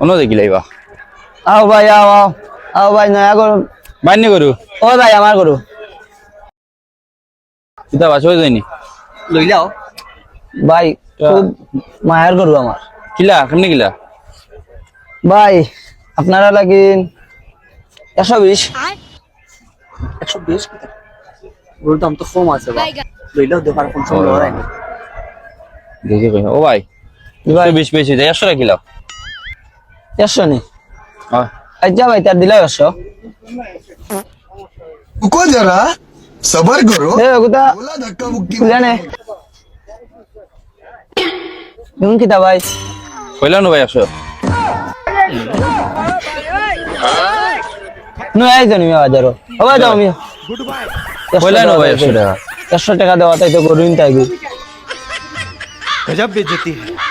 অন্য দেখি লাইবা আও ভাই আও আও আও ভাই নয়া করো বাইনি করু ও ভাই আমার করো কিতা বাস হয়ে যায়নি লই যাও ভাই খুব মায়ের করু আমার কিলা কেমনে কিলা ভাই আপনারা লাগিন 120 120 গরুর দাম তো কম আছে বা লইলেও দেখার কোন সময় লড়াই না দেখি কই ও ভাই ভাই 20 বেশি যায় 100 টাকা কিলো 100 নি হ্যাঁ আচ্ছা ভাই তার দিলা 100 रुको जरा सबर करो এ ওটা बोला धक्का मुक्की জানে তুমি কিতা ভাই কইলা না ভাই 100 নয় আইজনি বাজারো ও ভাই দাও মিয়া কইলা না ভাই 100 টাকা 100 টাকা দেওয়া তাই তো গরুইন তাইবি गजब बेइज्जती है